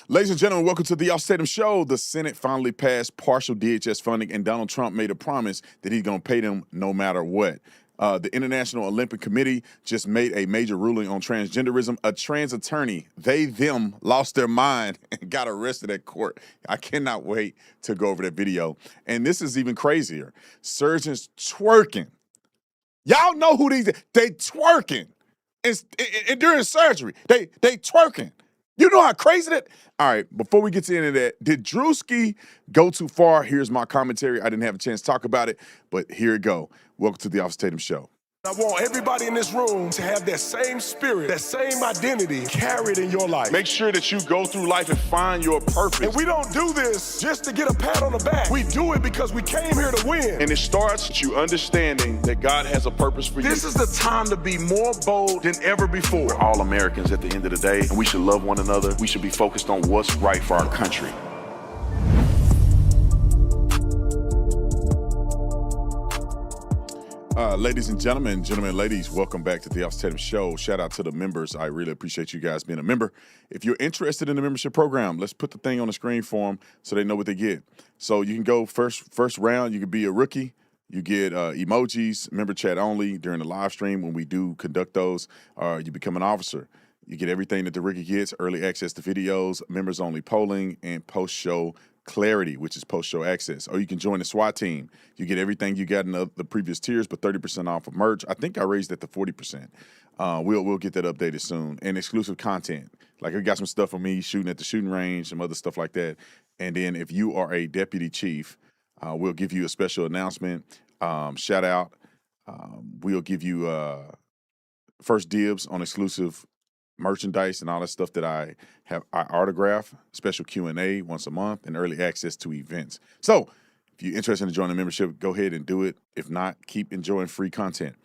Ladies and gentlemen, welcome to the Tatum Show. The Senate finally passed partial DHS funding, and Donald Trump made a promise that he's going to pay them no matter what. The International Olympic Committee just made a major ruling on transgenderism. A trans attorney, them, lost their mind and got arrested at court. I cannot wait to go over that video. And this is even crazier. Surgeons twerking. Y'all know who they twerking. And during surgery, they twerking. You know how crazy that? All right, before we get to any of that, did Drewski go too far? Here's my commentary. I didn't have a chance to talk about it, but here it go. Welcome to the Tatum Show. I want everybody in this room to have that same spirit, that same identity carried in your life. Make sure that you go through life and find your purpose. And we don't do this just to get a pat on the back. We do it because we came here to win. And it starts with you understanding that God has a purpose for you. This is the time to be more bold than ever before. We're all Americans at the end of the day, and we should love one another. We should be focused on what's right for our country. Ladies and gentlemen, ladies, welcome back to the Tatum Show. Shout out to the members. I really appreciate you guys being a member. If you're interested in the membership program, let's put the thing on the screen for them so they know what they get. So you can go first round. You can be a rookie. You get emojis, member chat only during the live stream when we do conduct those. You become an officer. You get everything that the rookie gets, early access to videos, members only polling, and post-show clarity, which is post-show access. Or you can join the SWAT team. You get everything you got in the previous tiers, but 30% off of merch. I think I raised that to 40%. We'll get that updated soon. And exclusive content. Like we got some stuff for me shooting at the shooting range, some other stuff like that. And then if you are a deputy chief, we'll give you a special announcement, shout out. We'll give you first dibs on exclusive merchandise and all that stuff that I autograph, special Q&A once a month, and early access to events. So if you're interested in joining the membership, go ahead and do it. If not, keep enjoying free content.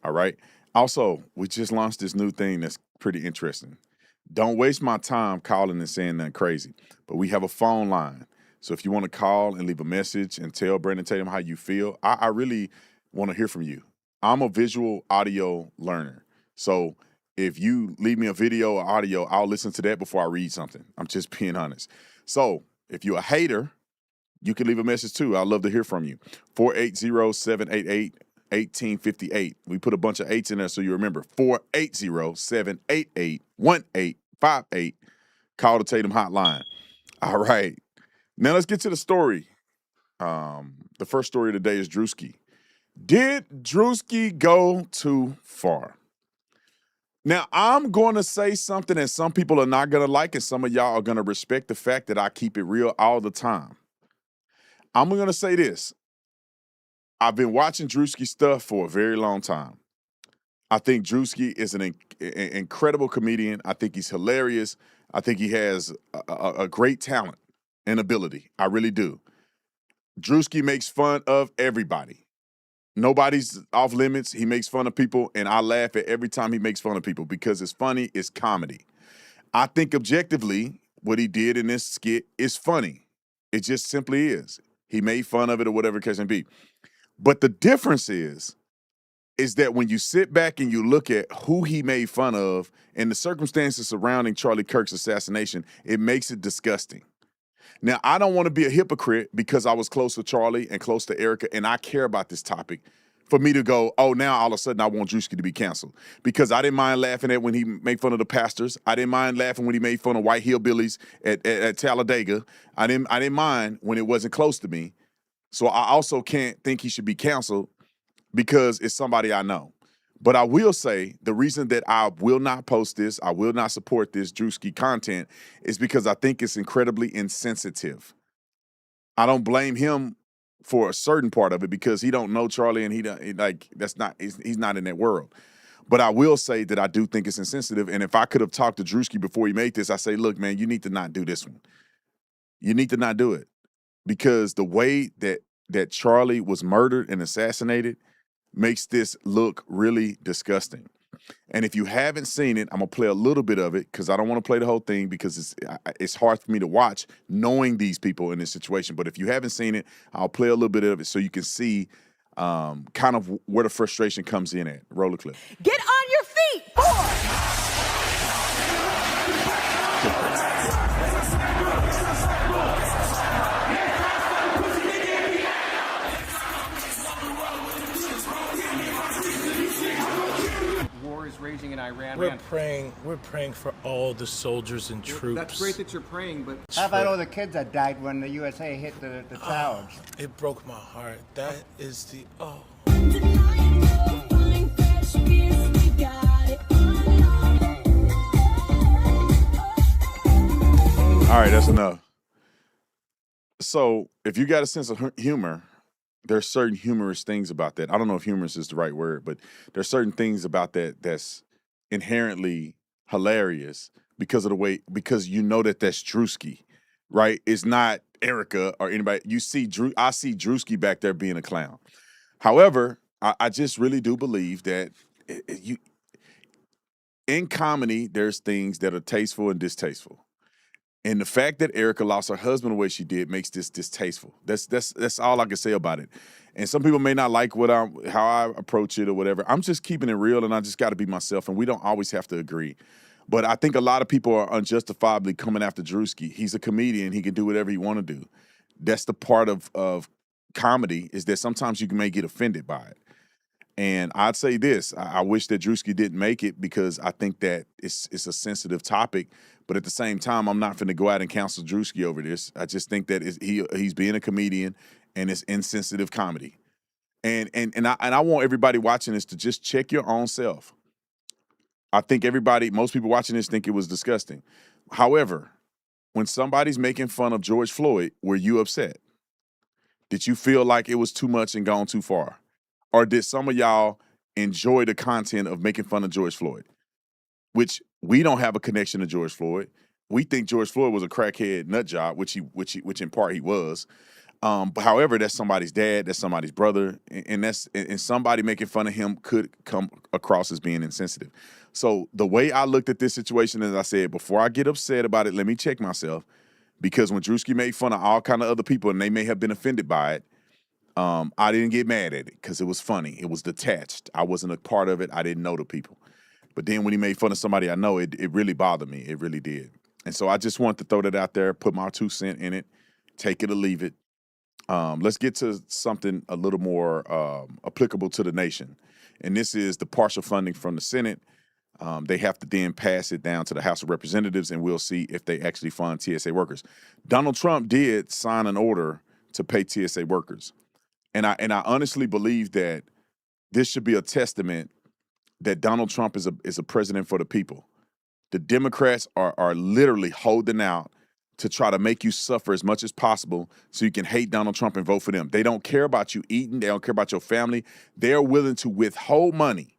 All right. Also, we just launched this new thing that's pretty interesting. Don't waste my time calling and saying nothing crazy, but we have a phone line. So if you want to call and leave a message and tell Brandon Tatum how you feel, I really want to hear from you. I'm a visual audio learner. So if you leave me a video or audio, I'll listen to that before I read something. I'm just being honest. So if you're a hater, you can leave a message too. I'd love to hear from you. 480-788-1858. We put a bunch of 8s in there so you remember. 480-788-1858. Call the Tatum hotline. All right. Now let's get to the story. The first story of the day is Druski. Did Druski go too far? Now, I'm going to say something that some people are not going to like, and some of y'all are going to respect the fact that I keep it real all the time. I'm going to say this. I've been watching Drewski stuff for a very long time. I think Drewski is an incredible comedian. I think he's hilarious. I think he has a great talent and ability. I really do. Drewski makes fun of everybody. Nobody's off limits. He makes fun of people, and I laugh at every time he makes fun of people because it's funny, it's comedy. I think objectively, what he did in this skit is funny. It just simply is. He made fun of it or whatever the case may be. But the difference is that when you sit back and you look at who he made fun of and the circumstances surrounding Charlie Kirk's assassination, it makes it disgusting. Now, I don't want to be a hypocrite because I was close to Charlie and close to Erika, and I care about this topic, for me to go, oh, now all of a sudden I want Druski to be canceled. Because I didn't mind laughing at when he made fun of the pastors. I didn't mind laughing when he made fun of white hillbillies at Talladega. I didn't mind when it wasn't close to me. So I also can't think he should be canceled because it's somebody I know. But I will say the reason that I will not post this, I will not support this Druski content is because I think it's incredibly insensitive. I don't blame him for a certain part of it because he don't know Charlie and he's not in that world. But I will say that I do think it's insensitive. And if I could have talked to Druski before he made this, I say, look, man, you need to not do this one. You need to not do it because the way that Charlie was murdered and assassinated makes this look really disgusting. And if you haven't seen it, I'm going to play a little bit of it because I don't want to play the whole thing because it's hard for me to watch knowing these people in this situation. But if you haven't seen it, I'll play a little bit of it so you can see kind of where the frustration comes in at. Roll the clip. Get on your feet, boy! praying for all the soldiers and troops. That's great that you're praying, but how about all the kids that died when the USA hit the towers? It broke my heart. That is the All right, that's enough. So if you got a sense of humor, there's certain humorous things about that. I don't know if humorous is the right word, but there's certain things about that that's inherently hilarious because of the way, because you know that that's Druski, right? It's not Erika or anybody. You see I see Drewski back there being a clown. However, I just really do believe that in comedy, there's things that are tasteful and distasteful. And the fact that Erika lost her husband the way she did makes this distasteful. That's all I can say about it. And some people may not like how I approach it or whatever. I'm just keeping it real, and I just got to be myself. And we don't always have to agree. But I think a lot of people are unjustifiably coming after Drewski. He's a comedian. He can do whatever he want to do. That's the part of comedy, is that sometimes you may get offended by it. And I'd say this: I wish that Drewski didn't make it, because I think that it's a sensitive topic. But at the same time, I'm not finna go out and counsel Druski over this. I just think that he's being a comedian, and it's insensitive comedy. And I want everybody watching this to just check your own self. I think most people watching this think it was disgusting. However, when somebody's making fun of George Floyd, were you upset? Did you feel like it was too much and gone too far? Or did some of y'all enjoy the content of making fun of George Floyd? Which we don't have a connection to George Floyd. We think George Floyd was a crackhead nut job, which in part he was. But however, that's somebody's dad, that's somebody's brother, and somebody making fun of him could come across as being insensitive. So the way I looked at this situation, as I said, before I get upset about it, let me check myself, because when Drewski made fun of all kind of other people and they may have been offended by it, I didn't get mad at it because it was funny. It was detached. I wasn't a part of it. I didn't know the people. But then when he made fun of somebody I know, it really bothered me. It really did. And so I just wanted to throw that out there, put my 2 cents in it, take it or leave it. Let's get to something a little more applicable to the nation. And this is the partial funding from the Senate. They have to then pass it down to the House of Representatives, and we'll see if they actually fund TSA workers. Donald Trump did sign an order to pay TSA workers. And I honestly believe that this should be a testament that Donald Trump is a president for the people. The Democrats are literally holding out to try to make you suffer as much as possible so you can hate Donald Trump and vote for them. They don't care about you eating. They don't care about your family. They're willing to withhold money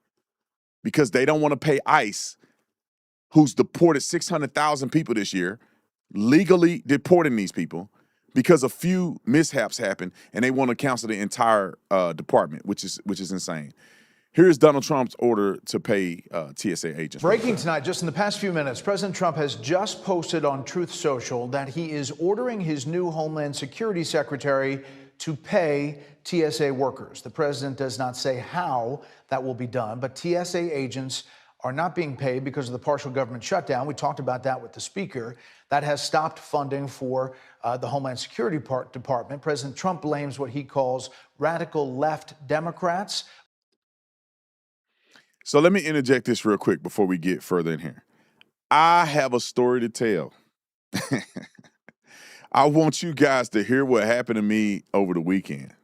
because they don't want to pay ICE, who's deported 600,000 people this year, legally deporting these people because a few mishaps happened, and they want to cancel the entire department, which is insane. Here's Donald Trump's order to pay TSA agents. Breaking tonight, just in the past few minutes, President Trump has just posted on Truth Social that he is ordering his new Homeland Security Secretary to pay TSA workers. The president does not say how that will be done, but TSA agents are not being paid because of the partial government shutdown. We talked about that with the speaker. That has stopped funding for the Homeland Security Department. President Trump blames what he calls radical left Democrats. So let me interject this real quick before we get further in here. I have a story to tell. I want you guys to hear what happened to me over the weekend.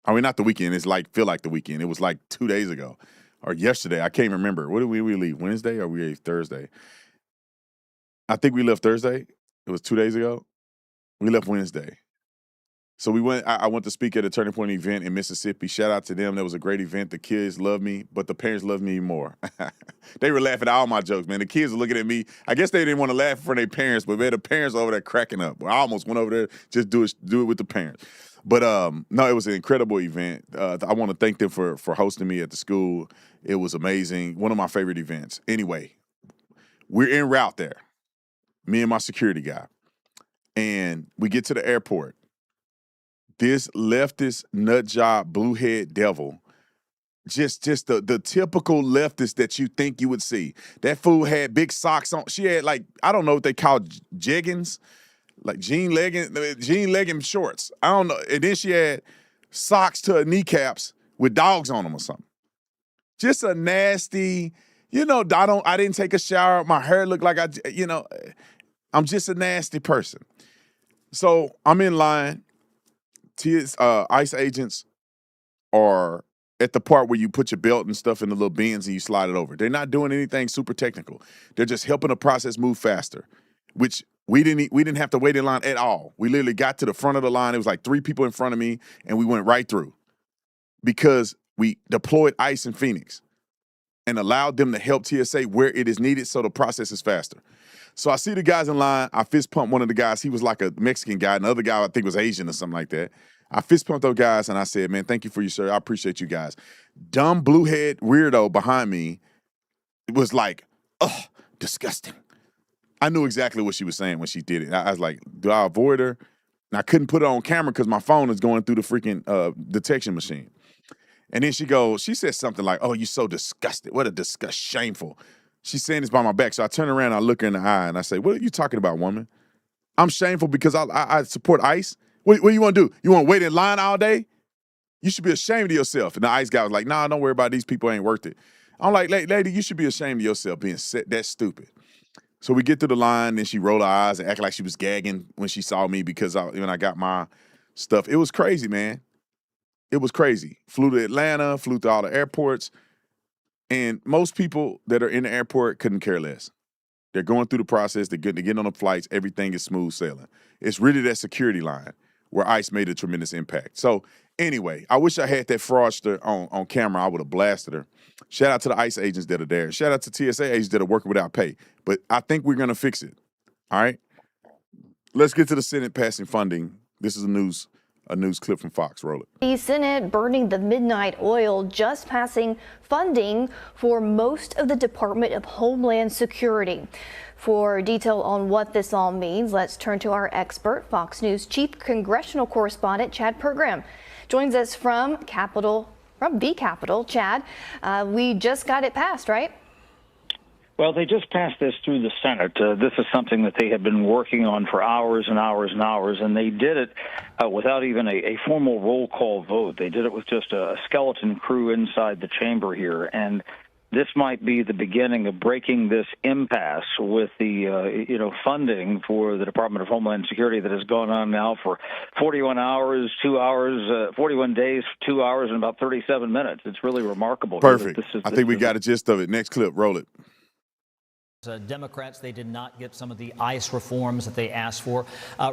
I mean, not the weekend. It's feel like the weekend. It was like 2 days ago or yesterday. I can't remember. What did we leave? Wednesday or we leave Thursday? I think we left Thursday. It was 2 days ago. We left Wednesday. So I went to speak at a Turning Point event in Mississippi. Shout out to them. That was a great event. The kids loved me, but the parents loved me more. They were laughing at all my jokes, man. The kids were looking at me. I guess they didn't want to laugh in front of their parents, but man, the parents over there cracking up. I almost went over there, just do it with the parents. But no, it was an incredible event. I want to thank them for hosting me at the school. It was amazing. One of my favorite events. Anyway, we're en route there, me and my security guy. And we get to the airport. This leftist nut job, bluehead devil, just the typical leftist that you think you would see. That fool had big socks on. She had I don't know what they call jeggings, like jean legging shorts. I don't know. And then she had socks to her kneecaps with dogs on them or something. Just a nasty, I didn't take a shower. My hair looked like I'm just a nasty person. So I'm in line. ICE agents are at the part where you put your belt and stuff in the little bins and you slide it over. They're not doing anything super technical. They're just helping the process move faster, which we didn't have to wait in line at all. We literally got to the front of the line. It was like 3 people in front of me, and we went right through because we deployed ICE in Phoenix and allowed them to help TSA where it is needed so the process is faster. So I see the guys in line. I fist pump one of the guys. He was like a Mexican guy. And the other guy, I think, was Asian or something like that. I fist pumped those guys, and I said, man, thank you for your service. I appreciate you guys. Dumb blue head weirdo behind me was like, ugh, disgusting. I knew exactly what she was saying when she did it. I was like, do I avoid her? And I couldn't put it on camera because my phone is going through the freaking detection machine. And then she said something like, oh, you're so disgusted. What a disgust, shameful. She's saying this by my back. So I turn around, I look her in the eye, and I say, what are you talking about, woman? I'm shameful because I support ICE. What do you want to do? You want to wait in line all day? You should be ashamed of yourself. And the ICE guy was like, nah, don't worry about it. These people ain't worth it. I'm like, lady, you should be ashamed of yourself being that stupid. So we get through the line, and she rolled her eyes and acted like she was gagging when she saw me because when I got my stuff. It was crazy, man. It was crazy. Flew to Atlanta, flew to all the airports, and most people that are in the airport couldn't care less. They're going through the process. They're getting on the flights. Everything is smooth sailing. It's really that security line where ICE made a tremendous impact. So anyway, I wish I had that fraudster on camera. I would have blasted her. Shout out to the ICE agents that are there. Shout out to TSA agents that are working without pay. But I think we're going to fix it. All right? Let's get to the Senate passing funding. This is a news clip from Fox. Roll it. The Senate burning the midnight oil, just passing funding for most of the Department of Homeland Security. For detail on what this all means, let's turn to our expert, Fox News Chief Congressional Correspondent Chad Pergram. Joins us from the Capitol. Chad, we just got it passed, right? Well, they just passed this through the Senate. This is something that they have been working on for hours and hours and hours, and they did it without even a formal roll call vote. They did it with just a skeleton crew inside the chamber here, and this might be the beginning of breaking this impasse with the funding for the Department of Homeland Security that has gone on now for 41 hours, 2 hours, 41 days, 2 hours, and about 37 minutes. It's really remarkable. Perfect. I think we got a gist of it. Next clip, roll it. Democrats, they did not get some of the ICE reforms that they asked for.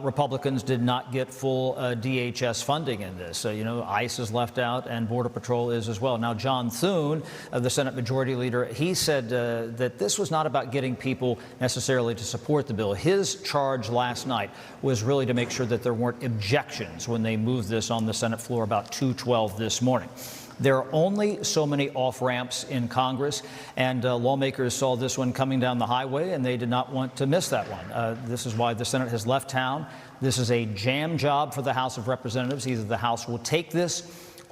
Republicans did not get full DHS funding in this. ICE is left out and Border Patrol is as well. Now, John Thune, the Senate Majority Leader, he said that this was not about getting people necessarily to support the bill. His charge last night was really to make sure that there weren't objections when they moved this on the Senate floor about 2:12 this morning. There are only so many off-ramps in Congress, and lawmakers saw this one coming down the highway, and they did not want to miss that one. This is why the Senate has left town. This is a jam job for the House of Representatives. Either the House will take this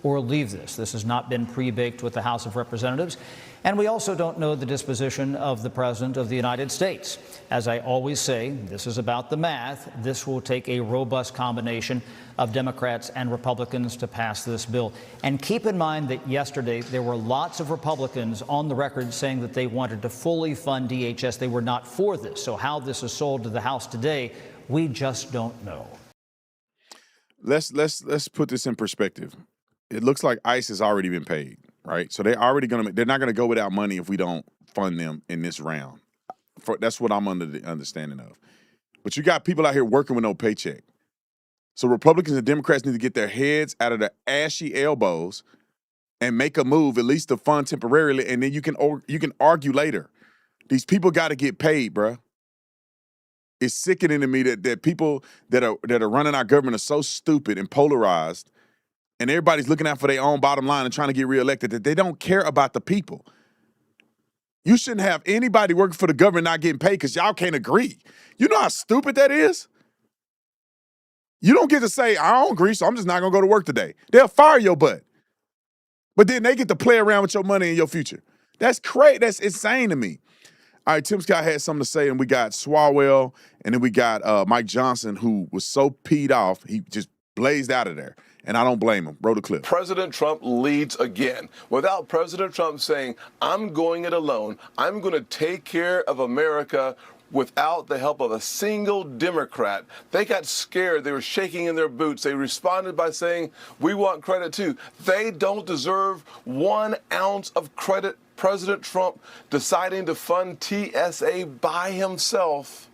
or leave this. This has not been pre-baked with the House of Representatives. And we also don't know the disposition of the President of the United States. As I always say, this is about the math. This will take a robust combination of Democrats and Republicans to pass this bill. And keep in mind that yesterday there were lots of Republicans on the record saying that they wanted to fully fund DHS. They were not for this. So how this is sold to the House today, we just don't know. Let's put this in perspective. It looks like ICE has already been paid, right? So they're not gonna go without money if we don't fund them in this round. That's what I'm under the understanding of. But you got people out here working with no paycheck. So Republicans and Democrats need to get their heads out of their ashy elbows and make a move, at least to fund temporarily, and then you can argue later. These people got to get paid, bruh. It's sickening to me that people that are running our government are so stupid and polarized, and everybody's looking out for their own bottom line and trying to get reelected, that they don't care about the people. You shouldn't have anybody working for the government not getting paid because y'all can't agree. You know how stupid that is? You don't get to say, I don't agree, so I'm just not going to go to work today. They'll fire your butt. But then they get to play around with your money and your future. That's crazy. That's insane to me. All right, Tim Scott had something to say, and we got Swalwell, and then we got Mike Johnson, who was so peed off, he just blazed out of there. And I don't blame him. Roll the clip. President Trump leads again. Without President Trump saying, I'm going it alone, I'm going to take care of America without the help of a single Democrat. They got scared. They were shaking in their boots. They responded by saying, we want credit too. They don't deserve 1 ounce of credit. President Trump deciding to fund TSA by himself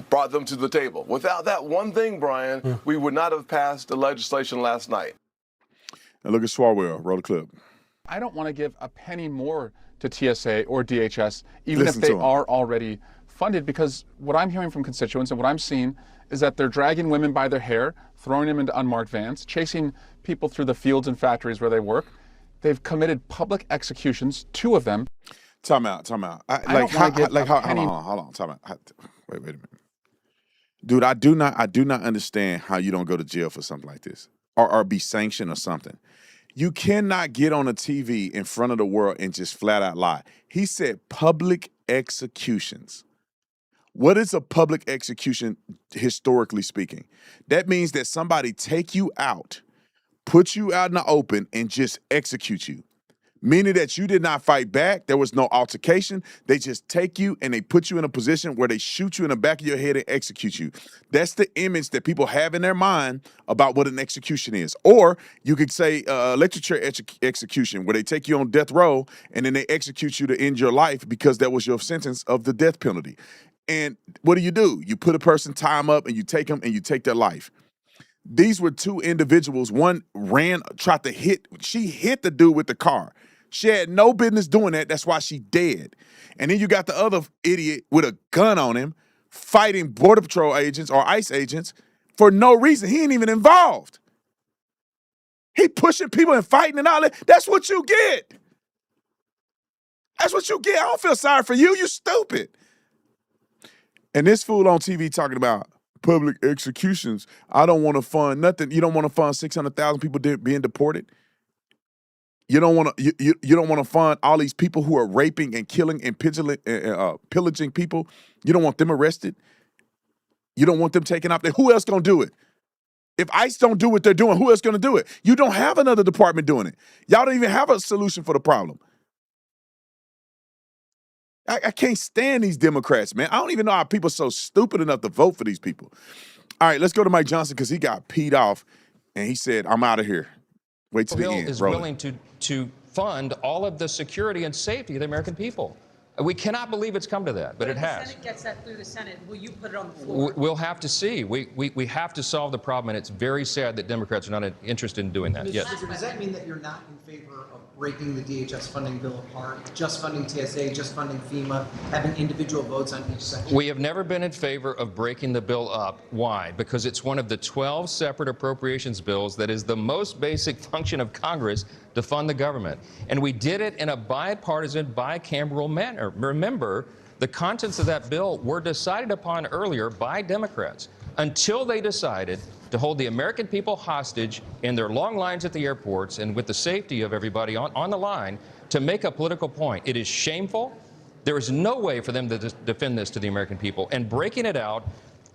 brought them to the table. Without that one thing, Brian, we would not have passed the legislation last night. And look at Swalwell. Roll the clip. I don't want to give a penny more to TSA or DHS, even Listen if they to him. are already funded, because what I'm hearing from constituents and what I'm seeing is that they're dragging women by their hair, throwing them into unmarked vans, chasing people through the fields and factories where they work. They've committed public executions, 2 of them. Time out. Hold on, Time out. Wait a minute. Dude, I do not understand how you don't go to jail for something like this or be sanctioned or something. You cannot get on a TV in front of the world and just flat out lie. He said public executions. What is a public execution, historically speaking? That means that somebody take you out, put you out in the open, and just execute you. Meaning that you did not fight back. There was no altercation. They just take you and they put you in a position where they shoot you in the back of your head and execute you. That's the image that people have in their mind about what an execution is. Or you could say electric chair execution, where they take you on death row and then they execute you to end your life because that was your sentence of the death penalty. And what do? You put a person, tie them up, and you take them and you take their life. These were 2 individuals. One tried to hit. She hit the dude with the car. She had no business doing that. That's why she dead. And then you got the other idiot with a gun on him fighting Border Patrol agents or ICE agents for no reason. He ain't even involved. He pushing people and fighting and all that. That's what you get. That's what you get. I don't feel sorry for you. You stupid. And this fool on TV talking about public executions. I don't want to fund nothing. You don't want to fund 600,000 people being deported. You don't want to. You don't want to fund all these people who are raping and killing and pillaging people. You don't want them arrested. You don't want them taken out there. Who else gonna do it? If ICE don't do what they're doing, who else gonna do it? You don't have another department doing it. Y'all don't even have a solution for the problem. I can't stand these Democrats, man. I don't even know how people are so stupid enough to vote for these people. All right, let's go to Mike Johnson because he got peed off and he said, I'm out of here. Wait till the end. Is willing to fund all of the security and safety of the American people. We cannot believe it's come to that, but it has. If the Senate gets that through the Senate, will you put it on the floor? We'll have to see. We have to solve the problem, and it's very sad that Democrats are not interested in doing that. Mr. Yes. Speaker, does that mean that you're not in favor of breaking the DHS funding bill apart, just funding TSA, just funding FEMA, having individual votes on each section? We have never been in favor of breaking the bill up. Why? Because it's one of the 12 separate appropriations bills that is the most basic function of Congress to fund the government. And we did it in a bipartisan, bicameral manner. Remember, the contents of that bill were decided upon earlier by Democrats until they decided to hold the American people hostage in their long lines at the airports and with the safety of everybody on the line to make a political point. It is shameful. There is no way for them to defend this to the American people. And breaking it out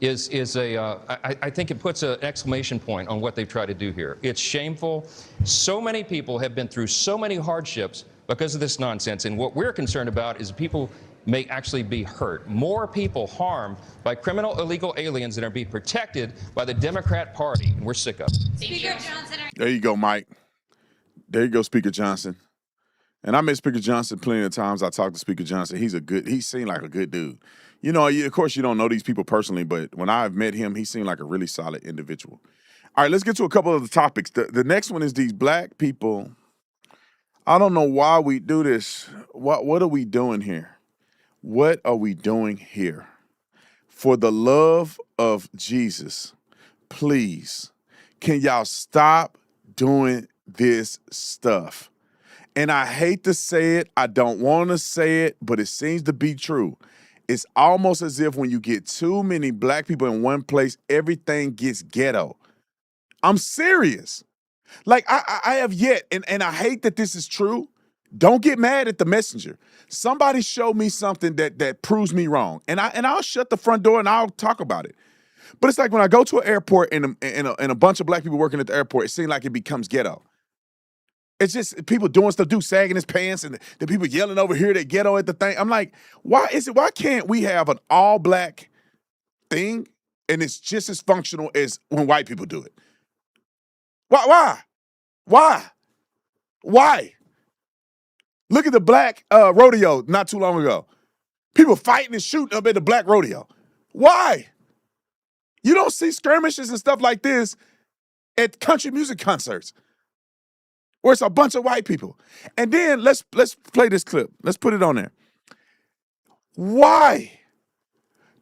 I think it puts an exclamation point on what they've tried to do here. It's shameful. So many people have been through so many hardships because of this nonsense. And what we're concerned about is people may actually be hurt. More people harmed by criminal illegal aliens than are being protected by the Democrat Party. And we're sick of it. Speaker Johnson. There you go, Mike. There you go, Speaker Johnson. And I met Speaker Johnson plenty of times. I talked to Speaker Johnson. He seemed like a good dude. You know, of course, you don't know these people personally, but when I've met him, he seemed like a really solid individual. All right, let's get to a couple of the topics. The next one is these black people. I don't know why we do this. What are we doing here? What are we doing here? For the love of Jesus, please, can y'all stop doing this stuff? And I hate to say it, I don't want to say it, but it seems to be true. It's almost as if when you get too many black people in one place, everything gets ghetto. I'm serious. Like, I have yet, and I hate that this is true. Don't get mad at the messenger. Somebody show me something that proves me wrong. And I'll shut the front door and I'll talk about it. But it's like when I go to an airport and a bunch of black people working at the airport, it seems like it becomes ghetto. It's just people doing stuff, dude sagging his pants, and the people yelling over here, they ghetto at the thing. I'm like, why can't we have an all black thing and it's just as functional as when white people do it? Why? Look at the black rodeo not too long ago. People fighting and shooting up at the black rodeo. Why? You don't see skirmishes and stuff like this at country music concerts where it's a bunch of white people. And then let's play this clip. Let's put it on there. Why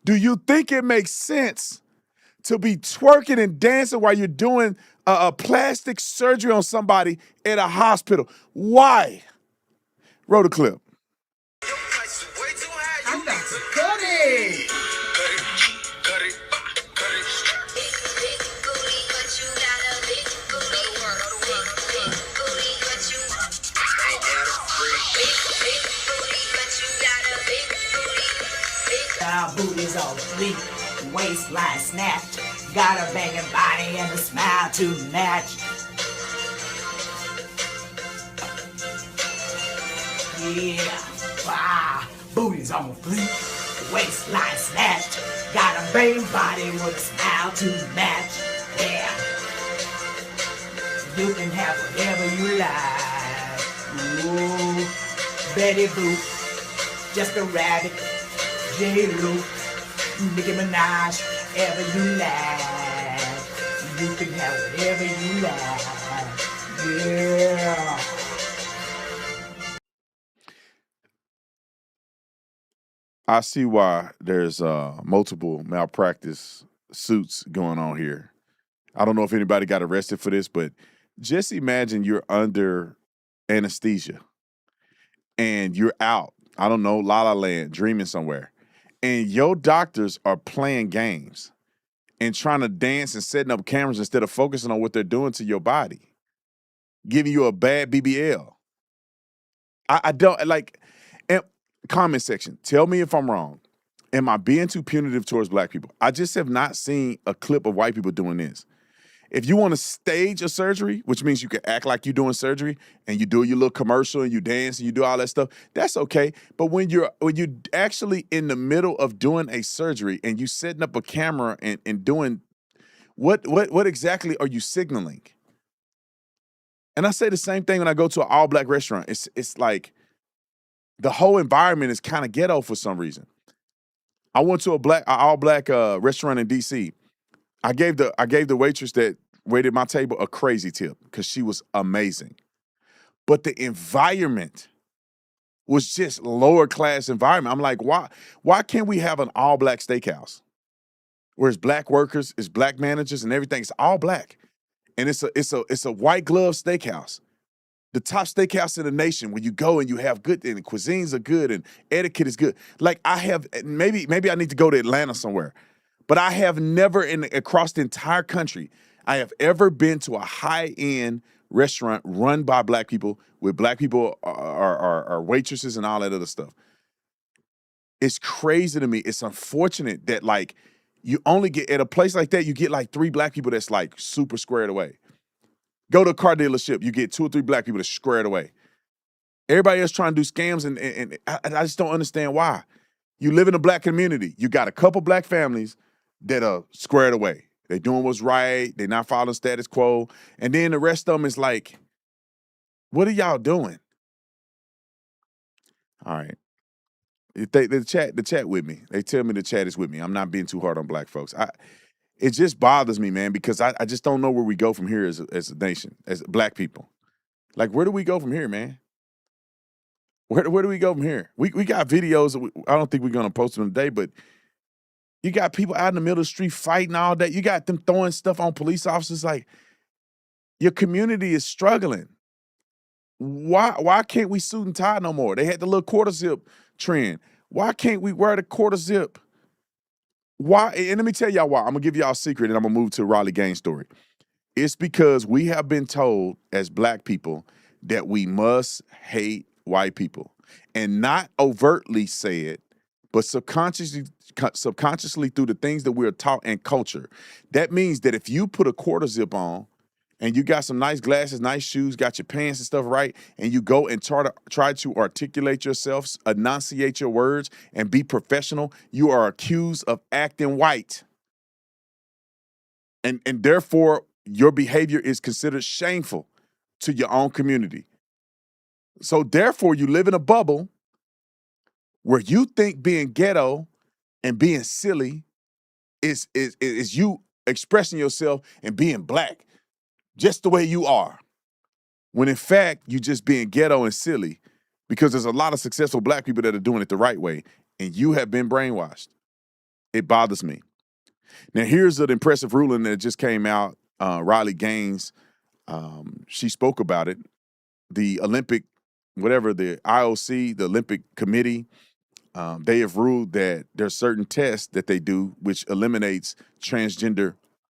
do you think it makes sense to be twerking and dancing while you're doing a plastic surgery on somebody at a hospital? Why? Roll the clip. I'm about to cut it. Booties on fleek, waistline snatched, got a banging body and a smile to match. Yeah, wow, booties on fleek, waistline snatched, got a banging body with a smile to match. Yeah, you can have whatever you like. Ooh, Betty Boop, just a rabbit. J-Lo, Nicki Minaj, ever you like. You can have whatever you like. Yeah. I see why there's multiple malpractice suits going on here. I don't know if anybody got arrested for this, but just imagine you're under anesthesia and you're out. I don't know, La La Land, dreaming somewhere. And your doctors are playing games and trying to dance and setting up cameras instead of focusing on what they're doing to your body, giving you a bad BBL. I don't like. Comment section, tell me if I'm wrong. Am I being too punitive towards black people? I just have not seen a clip of white people doing this. If you want to stage a surgery, which means you can act like you're doing surgery and you do your little commercial and you dance and you do all that stuff, that's okay. But when you're actually in the middle of doing a surgery and you setting up a camera and doing what exactly are you signaling? And I say the same thing when I go to an all black restaurant. It's like the whole environment is kind of ghetto for some reason. I went to an all black restaurant in DC. I gave the waitress that waited my table a crazy tip because she was amazing. But the environment was just lower class environment. I'm like, why can't we have an all black steakhouse where it's black workers, it's black managers and everything? It's all black. And it's a white glove steakhouse. The top steakhouse in the nation where you go and you have good, and the cuisines are good and etiquette is good. Like maybe I need to go to Atlanta somewhere. But I have never, across the entire country, I have ever been to a high-end restaurant run by black people, with black people are waitresses and all that other stuff. It's crazy to me. It's unfortunate that, like, you only get, at a place like that, you get like 3 black people that's like super squared away. Go to a car dealership, you get 2 or 3 black people that's squared away. Everybody else trying to do scams, and I just don't understand why. You live in a black community. You got a couple black families that are squared away. They doing what's right. They not following status quo. And then the rest of them is like, what are y'all doing? All right. The chat with me. They tell me the chat is with me. I'm not being too hard on black folks. It just bothers me, man, because I just don't know where we go from here as a nation, as black people. Like, where do we go from here, man? Where do we go from here? We got videos. I don't think we're going to post them today, but you got people out in the middle of the street fighting all day. You got them throwing stuff on police officers. Like, your community is struggling. Why can't we suit and tie no more? They had the little quarter zip trend. Why can't we wear the quarter zip? Why? And let me tell y'all why. I'm going to give y'all a secret, and I'm going to move to a Riley Gaines story. It's because we have been told as black people that we must hate white people, and not overtly say it, but subconsciously through the things that we're taught and culture. That means that if you put a quarter zip on and you got some nice glasses, nice shoes, got your pants and stuff right, and you go and try to articulate yourself, enunciate your words, and be professional, you are accused of acting white. And therefore, your behavior is considered shameful to your own community. So therefore, you live in a bubble where you think being ghetto and being silly is you expressing yourself and being black just the way you are. When in fact, you just being ghetto and silly because there's a lot of successful black people that are doing it the right way, and you have been brainwashed. It bothers me. Now, here's an impressive ruling that just came out. Riley Gaines, she spoke about it. The Olympic, the IOC, the Olympic Committee, they have ruled that there's certain tests that they do which eliminates transgender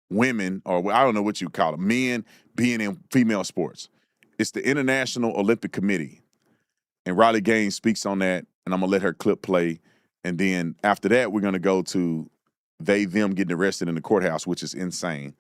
women, or I don't know what you call them, men being in female sports. It's the International Olympic Committee. And Riley Gaines speaks on that, and I'm going to let her clip play. And then after that, we're going to go to them getting arrested in the courthouse, which is insane.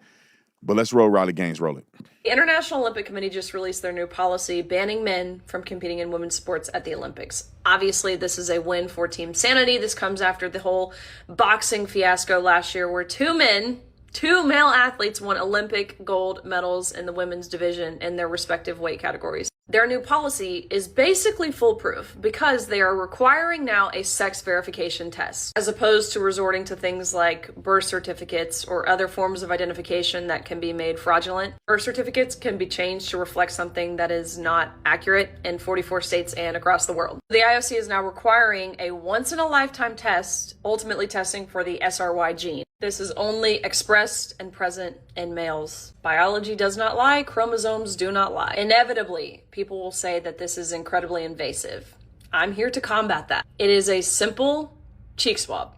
But let's roll Riley Gaines, roll it. The International Olympic Committee just released their new policy banning men from competing in women's sports at the Olympics. Obviously, this is a win for Team Sanity. This comes after the whole boxing fiasco last year where two male athletes won Olympic gold medals in the women's division in their respective weight categories. Their new policy is basically foolproof because they are requiring now a sex verification test, as opposed to resorting to things like birth certificates or other forms of identification that can be made fraudulent. Birth certificates can be changed to reflect something that is not accurate in 44 states and across the world. The IOC is now requiring a once-in-a-lifetime test, ultimately testing for the SRY gene. This is only expressed and present in males. Biology does not lie, chromosomes do not lie. Inevitably, people will say that this is incredibly invasive. I'm here to combat that. It is a simple cheek swab.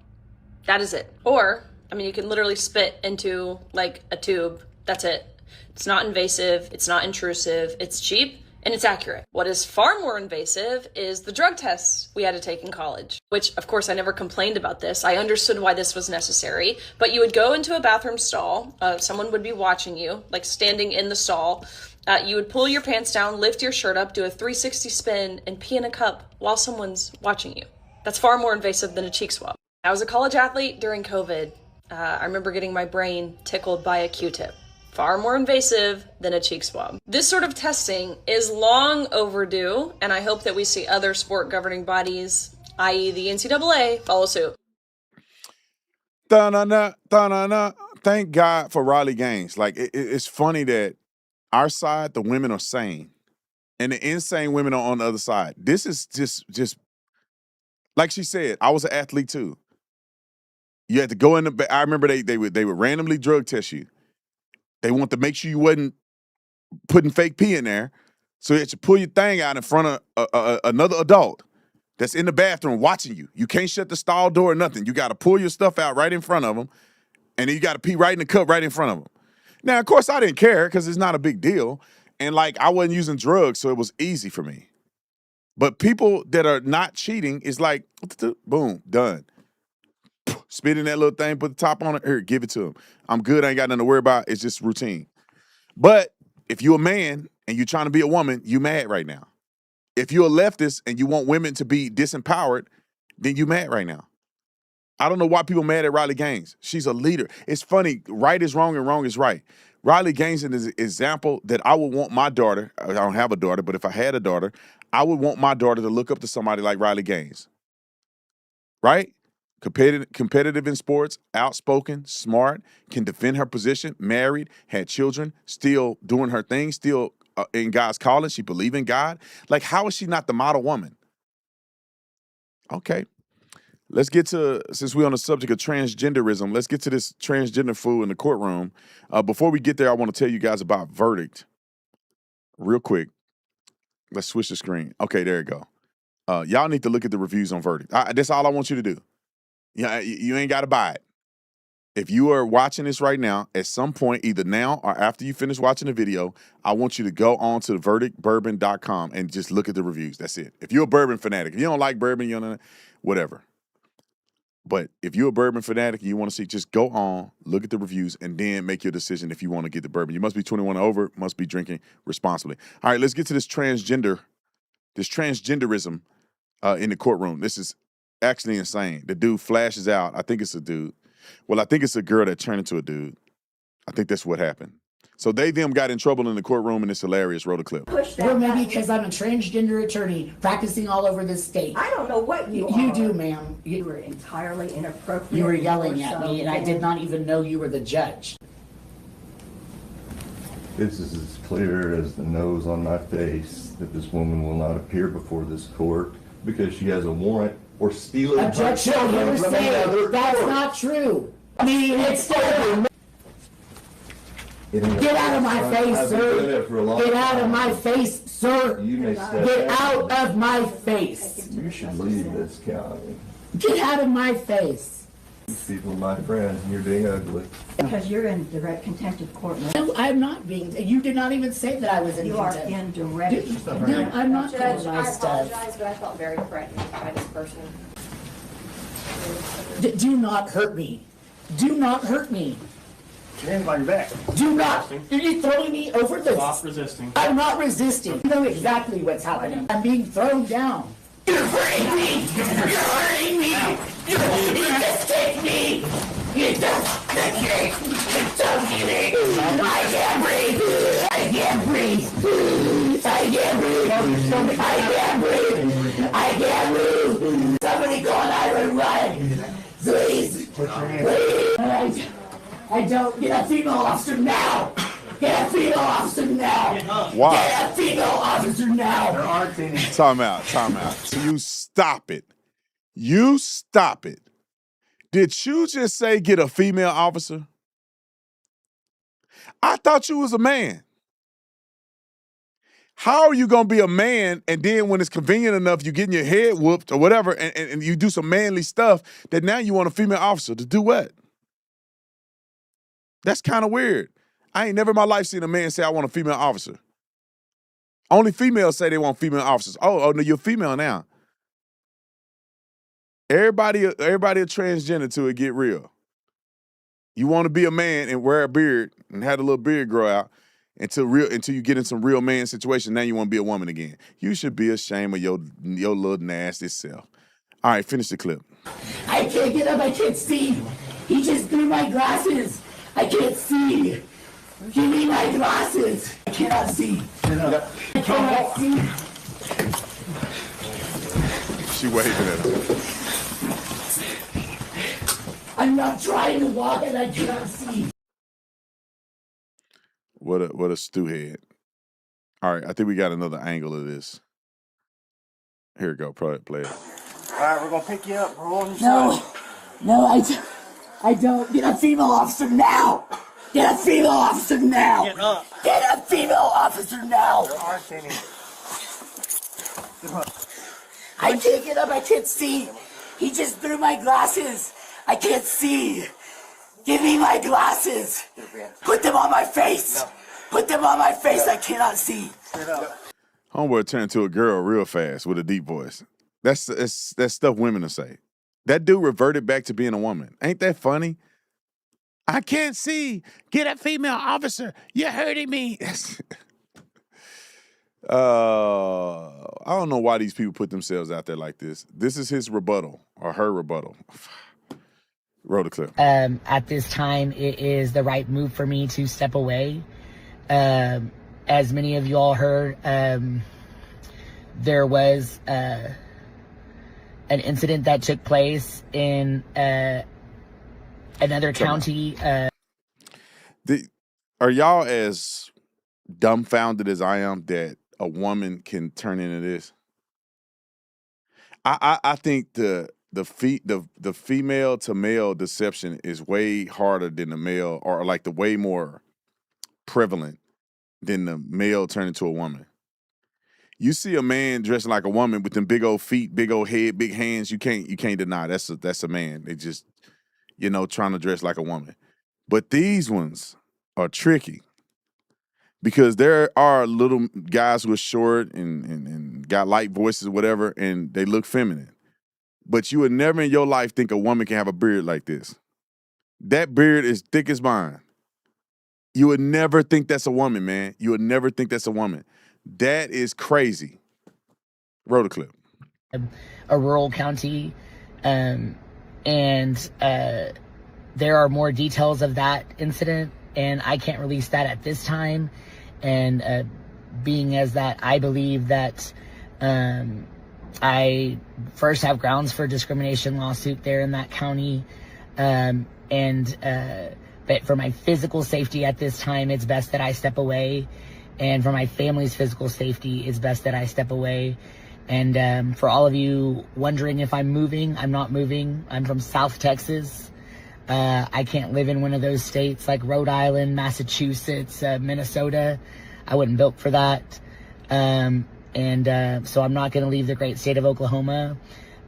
That is it. Or, you can literally spit into like a tube. That's it. It's not invasive, it's not intrusive, it's cheap, and it's accurate. What is far more invasive is the drug tests we had to take in college, which of course I never complained about this. I understood why this was necessary, but you would go into a bathroom stall, someone would be watching you, like standing in the stall. You would pull your pants down, lift your shirt up, do a 360 spin, and pee in a cup while someone's watching you. That's far more invasive than a cheek swab. I was a college athlete during COVID. I remember getting my brain tickled by a Q-tip. Far more invasive than a cheek swab. This sort of testing is long overdue, and I hope that we see other sport governing bodies, i.e. the NCAA, follow suit. Thank God for Riley Gaines. Like, it's funny that our side, the women are sane, and the insane women are on the other side. This is just like she said, I was an athlete too. You had to go in the, I remember they would randomly drug test you. They want to make sure you wasn't putting fake pee in there. So you had to pull your thing out in front of another adult that's in the bathroom watching you. You can't shut the stall door or nothing. You got to pull your stuff out right in front of them, and then you got to pee right in the cup right in front of them. Now, of course, I didn't care because it's not a big deal. And, I wasn't using drugs, so it was easy for me. But people that are not cheating is like, boom, done. Spit in that little thing, put the top on it. Here, give it to him. I'm good. I ain't got nothing to worry about. It's just routine. But if you're a man and you're trying to be a woman, you mad right now. If you're a leftist and you want women to be disempowered, then you mad right now. I don't know why people mad at Riley Gaines. She's a leader. It's funny. Right is wrong and wrong is right. Riley Gaines is an example that I would want my daughter. I don't have a daughter, but if I had a daughter, I would want my daughter to look up to somebody like Riley Gaines. Right? Competitive in sports, outspoken, smart, can defend her position, married, had children, still doing her thing, still in God's calling. She believed in God. Like, how is she not the model woman? Okay. Let's get to, since we're on the subject of transgenderism, let's get to this transgender fool in the courtroom. Before we get there, I want to tell you guys about Verdict. Real quick. Let's switch the screen. Okay, there you go. Y'all need to look at the reviews on Verdict. That's all I want you to do. Yeah, you ain't got to buy it. If you are watching this right now, at some point, either now or after you finish watching the video, I want you to go on to verdictbourbon.com and just look at the reviews. That's it. If you're a bourbon fanatic, if you don't like bourbon, you don't know, whatever. But if you're a bourbon fanatic and you want to see, just go on, look at the reviews, and then make your decision if you want to get the bourbon. You must be 21 and over, must be drinking responsibly. All right, let's get to this transgenderism in the courtroom. This is actually insane. The dude flashes out. I think it's a dude. Well, I think it's a girl that turned into a dude. I think that's what happened. So them got in trouble in the courtroom, and it's hilarious. Roll the clip. Well, maybe because I'm a transgender attorney practicing all over this state. I don't know what you are. You do, ma'am. You were entirely inappropriate. You were yelling at me, and I did not even know you were the judge. This is as clear as the nose on my face that this woman will not appear before this court because she has a warrant or stealing her Objection, children you're from saying another that's court. not true. I mean, it's still. Get out of my face, sir. Get out of my face, sir. You may step Get out of my face. You should leave this county. Get out of my face. These people are my friends, and you're being ugly. Because you're in direct contempt of court. No, I'm not being. You did not even say that I was in You are contempt. in direct. No, I'm not Judge, doing I my stuff. apologize, but I felt very threatened by this person. Do not hurt me. Do not hurt me. Your hands on your back. Do not. Are you throwing me over this? Stop resisting. I'm not resisting. You know exactly what's happening. I'm being thrown down. You're hurting me. You're hurting me. You just kicked me. You just kicked me. You just kicked me. I can't breathe. I can't breathe. I can't breathe. I can't breathe. I can't move. Somebody call 911. Please. Please. I don't. Get a female officer now. Get a female officer now. Why? Get a female officer now. There are Time out. So you stop it. You stop it. Did you just say get a female officer? I thought you was a man. How are you going to be a man and then when it's convenient enough, you getting your head whooped or whatever and you do some manly stuff that now you want a female officer to do what? That's kind of weird. I ain't never in my life seen a man say I want a female officer. Only females say they want female officers. Oh, no, you're female now. Everybody a transgender till it get real. You want to be a man and wear a beard and have a little beard grow out until you get in some real man situation. Now you want to be a woman again. You should be ashamed of your little nasty self. All right, finish the clip. I can't get up. I can't see. He just threw my glasses. I can't see. Give me my glasses. I cannot see. I cannot see. She waving at him. I'm not trying to walk and I cannot see. What a stew head. All right, I think we got another angle of this. Here we go. Play it. All right, we're gonna pick you up. We're on your No, side. no, I don't. Get a female officer now. Get a female officer now. Get up. Get a female officer now. There aren't any. I can't get up. I can't see. He just threw my glasses. I can't see. Give me my glasses. Put them on my face. No. Put them on my face. I cannot see. Homeboy turned to a girl real fast with a deep voice. That's stuff women will say. That dude reverted back to being a woman. Ain't that funny? I can't see. Get a female officer. You're hurting me. I don't know why these people put themselves out there like this. This is his rebuttal or her rebuttal. Roll the clip. At this time, it is the right move for me to step away. As many of you all heard, there was an incident that took place in another county. Are y'all as dumbfounded as I am that a woman can turn into this? I think the female to male deception is way harder than the male, or like the way more prevalent than the male turning to a woman. You see a man dressing like a woman with them big old feet, big old head, big hands. You can't deny that's a man. They just trying to dress like a woman. But these ones are tricky because there are little guys who are short and got light voices, whatever, and they look feminine. but you would never in your life think a woman can have a beard like this. That beard is thick as mine. You would never think that's a woman, man. You would never think that's a woman. That is crazy. Roll the clip. A rural county, and there are more details of that incident, and I can't release that at this time. And being as that, I believe that I first have grounds for discrimination lawsuit there in that county, but for my physical safety at this time, it's best that I step away. And for my family's physical safety, it's best that I step away. And for all of you wondering if I'm moving, I'm not moving. I'm from South Texas. I can't live in one of those states like Rhode Island, Massachusetts, Minnesota. I wasn't built for that. So I'm not going to leave the great state of Oklahoma.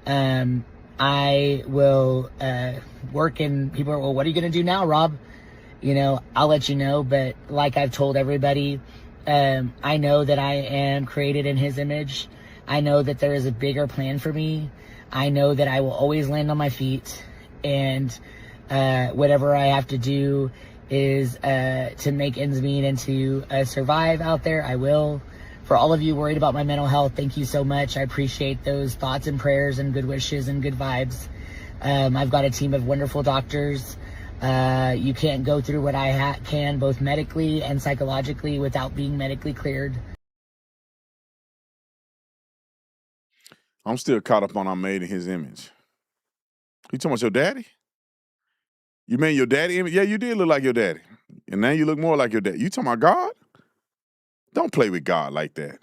I will work, and people are, well, what are you going to do now, Rob? You know, I'll let you know. But like I've told everybody, I know that I am created in his image. I know that there is a bigger plan for me. I know that I will always land on my feet. And whatever I have to do is to make ends meet and to survive out there, I will. For all of you worried about my mental health, thank you so much. I appreciate those thoughts and prayers and good wishes and good vibes. I've got a team of wonderful doctors. You can't go through what I can, both medically and psychologically, without being medically cleared. I'm still caught up on I'm made in his image. You talking about your daddy? You mean your daddy image? Yeah, you did look like your daddy. And now you look more like your daddy. You talking about God? Don't play with God like that.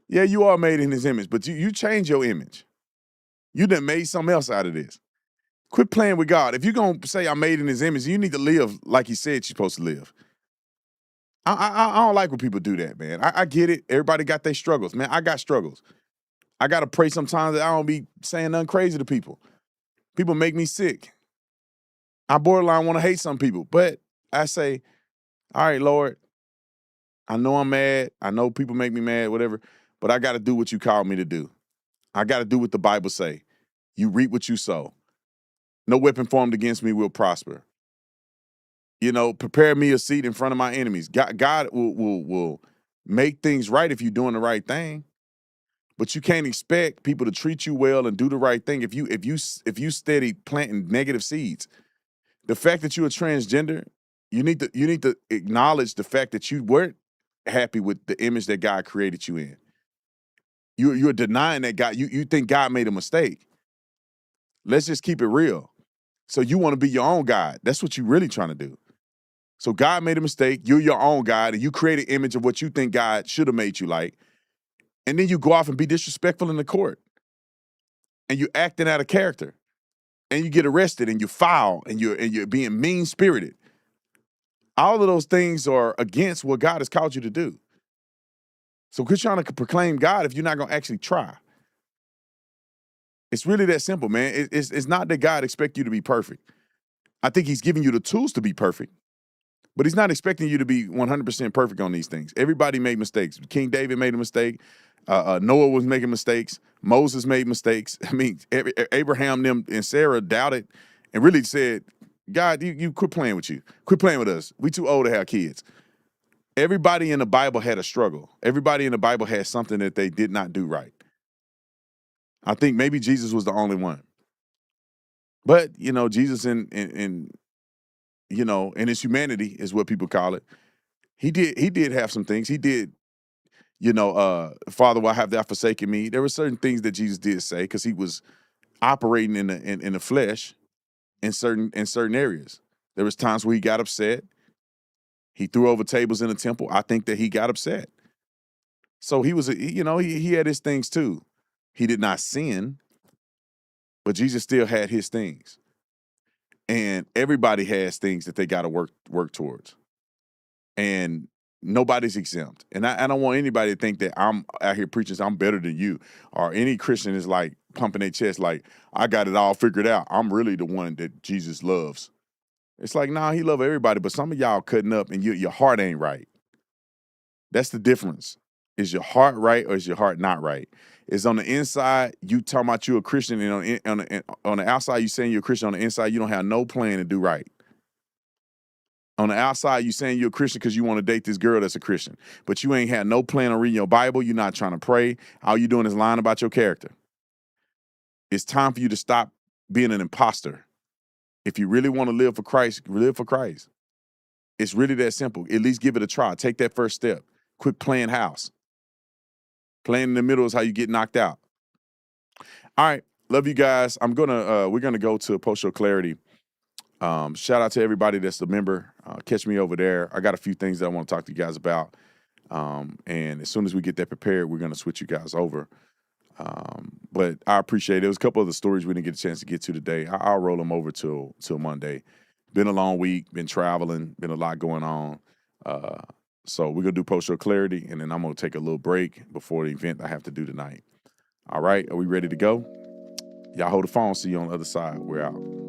Yeah, you are made in his image, but you change your image. You done made something else out of this. Quit playing with God. If you're going to say I'm made in his image, you need to live like he said you're supposed to live. I don't like when people do that, man. I get it. Everybody got their struggles. Man, I got struggles. I got to pray sometimes that I don't be saying nothing crazy to people. People make me sick. I borderline want to hate some people, but I say, all right, Lord, I know I'm mad. I know people make me mad, whatever, but I got to do what you called me to do. I got to do what the Bible say. You reap what you sow. No weapon formed against me will prosper. You know, prepare me a seat in front of my enemies. God will make things right if you're doing the right thing. But you can't expect people to treat you well and do the right thing if you steady planting negative seeds. The fact that you're a transgender, you need to acknowledge the fact that you weren't happy with the image that God created you in. You're denying that God. You think God made a mistake. Let's just keep it real. So you want to be your own God. That's what you're really trying to do. So God made a mistake. You're your own God, and you create an image of what you think God should have made you like. And then you go off and be disrespectful in the court. And you're acting out of character. And you get arrested, and you foul, and you're being mean-spirited. All of those things are against what God has called you to do. So quit trying to proclaim God if you're not going to actually try. It's really that simple, man. It's not that God expects you to be perfect. I think he's giving you the tools to be perfect, but he's not expecting you to be 100% perfect on these things. Everybody made mistakes. King David made a mistake. Noah was making mistakes. Moses made mistakes. I mean, Abraham them and Sarah doubted and really said, God, you quit playing with you. Quit playing with us. We too old to have kids. Everybody in the Bible had a struggle. Everybody in the Bible had something that they did not do right. I think maybe Jesus was the only one. But, you know, Jesus in his humanity is what people call it. He did have some things. He did, Father, why have thou forsaken me? There were certain things that Jesus did say because he was operating in the flesh in certain areas. There was times where he got upset. He threw over tables in the temple. I think that he got upset. So he was, he had his things too. He did not sin, but Jesus still had his things. And everybody has things that they got to work towards. And nobody's exempt. And I don't want anybody to think that I'm out here preaching, I'm better than you. Or any Christian is like pumping their chest like, I got it all figured out. I'm really the one that Jesus loves. It's like, nah, he loves everybody, but some of y'all cutting up and your heart ain't right. That's the difference. Is your heart right or is your heart not right? is on the inside, you talking about you a Christian, and on the outside, you saying you're a Christian. On the inside, you don't have no plan to do right. On the outside, you saying you're a Christian because you want to date this girl that's a Christian. But you ain't had no plan on reading your Bible. You're not trying to pray. All you doing is lying about your character. It's time for you to stop being an imposter. If you really want to live for Christ, live for Christ. It's really that simple. At least give it a try. Take that first step. Quit playing house. Playing in the middle is how you get knocked out. All right. Love you guys. We're gonna go to post-show clarity. Shout out to everybody that's a member. Catch me over there. I got a few things that I want to talk to you guys about. And as soon as we get that prepared, we're going to switch you guys over. But I appreciate it. There was a couple of the stories we didn't get a chance to get to today. I'll roll them over till Monday. Been a long week, been traveling, been a lot going on. So we're going to do post-show clarity, and then I'm going to take a little break before the event I have to do tonight. All right, are we ready to go? Y'all hold the phone. See you on the other side. We're out.